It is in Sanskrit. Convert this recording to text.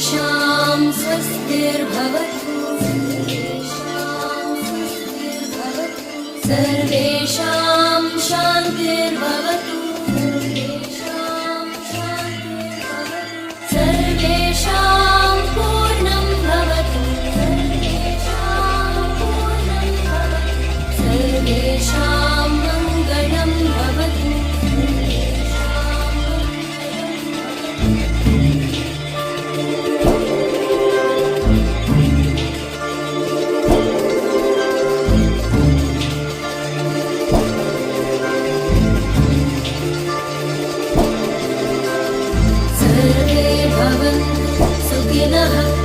सर्वेषां स्वस्तिर्भवतु सर्वेषां शान्तिर्भवतु सर्वेषां पूर्णं भवतु सर्वेषां मङ्गलं भवतु सर्वे भवन्तु सुखिनः